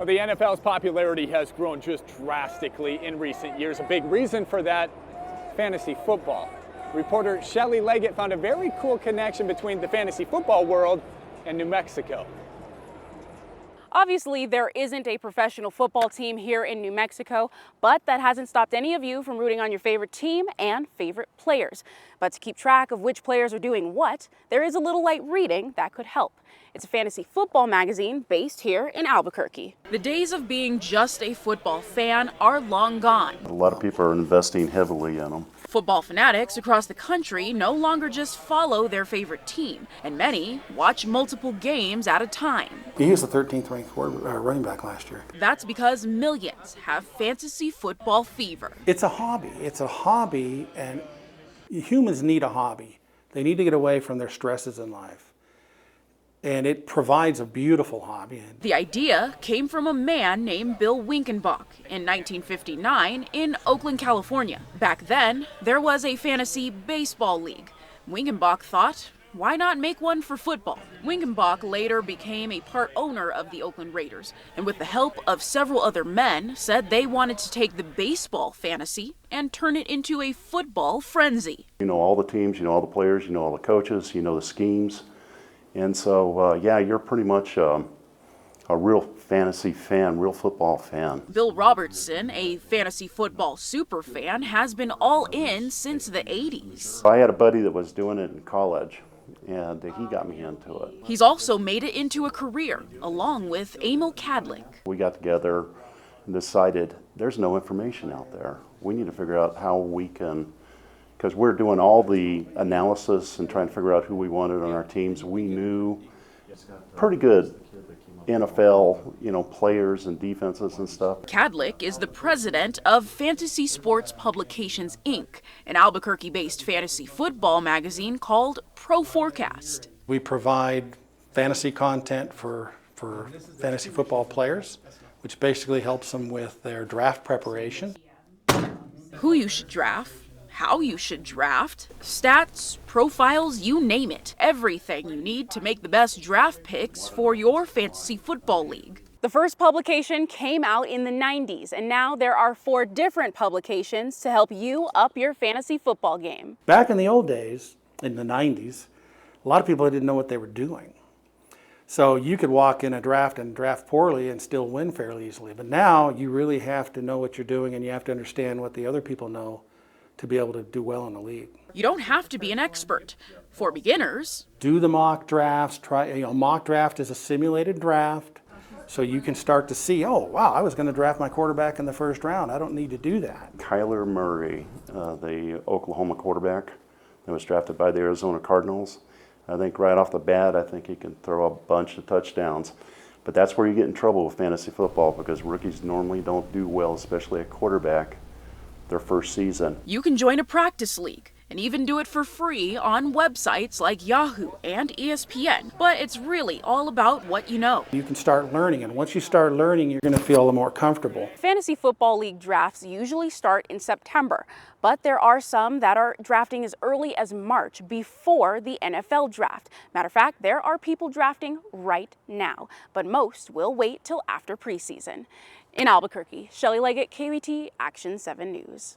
Well, the NFL's popularity has grown just drastically in recent years. A big reason for that, fantasy football. Reporter Shelley Leggett found a very cool connection between the fantasy football world and New Mexico. Obviously, there isn't a professional football team here in New Mexico, but that hasn't stopped any of you from rooting on your favorite team and favorite players. But to keep track of which players are doing what, there is a little light reading that could help. It's a fantasy football magazine based here in Albuquerque. The days of being just a football fan are long gone. A lot of people are investing heavily in them. Football fanatics across the country no longer just follow their favorite team, and many watch multiple games at a time. He was the 13th ranked running back last year. That's because millions have fantasy football fever. It's a hobby. It's a hobby, and humans need a hobby. They need to get away from their stresses in life. And it provides a beautiful hobby. The idea came from a man named Bill Winkenbach in 1959 in Oakland, California. Back then, there was a fantasy baseball league. Winkenbach thought, why not make one for football? Winkenbach later became a part owner of the Oakland Raiders, and with the help of several other men, said they wanted to take the baseball fantasy and turn it into a football frenzy. You know all the teams, you know all the players, you know all the coaches, you know the schemes. And so, yeah, you're pretty much a real fantasy fan, real football fan. Bill Robertson, a fantasy football super fan, has been all in since the 80s. I had a buddy that was doing it in college, and he got me into it. He's also made it into a career, along with Emil Kadlec. We got together and decided there's no information out there. We need to figure out how we can, because we're doing all the analysis and trying to figure out who we wanted on our teams. We knew pretty good NFL, players and defenses and stuff. Kadlec is the president of Fantasy Sports Publications, Inc., an Albuquerque-based fantasy football magazine called Pro Forecast. We provide fantasy content for fantasy football players, which basically helps them with their draft preparation. Who you should draft, how you should draft, stats, profiles, you name it. Everything you need to make the best draft picks for your fantasy football league. The first publication came out in the 90s, and now there are 4 different publications to help you up your fantasy football game. Back in the old days, in the 90s, a lot of people didn't know what they were doing. So you could walk in a draft and draft poorly and still win fairly easily. But now you really have to know what you're doing, and you have to understand what the other people know to be able to do well in the league. You don't have to be an expert. For beginners, do the mock drafts. Mock draft is a simulated draft, so you can start to see, oh, wow, I was going to draft my quarterback in the first round. I don't need to do that. Kyler Murray, the Oklahoma quarterback that was drafted by the Arizona Cardinals, I think right off the bat, I think he can throw a bunch of touchdowns. But that's where you get in trouble with fantasy football, because rookies normally don't do well, especially at quarterback, their first season. You can join a practice league and even do it for free on websites like Yahoo and ESPN. But it's really all about what you know. You can start learning, and once you start learning, you're going to feel a little more comfortable. Fantasy football league drafts usually start in September, but there are some that are drafting as early as March before the NFL draft. Matter of fact, there are people drafting right now, but most will wait till after preseason. In Albuquerque, Shelley Leggett, KOAT Action 7 News.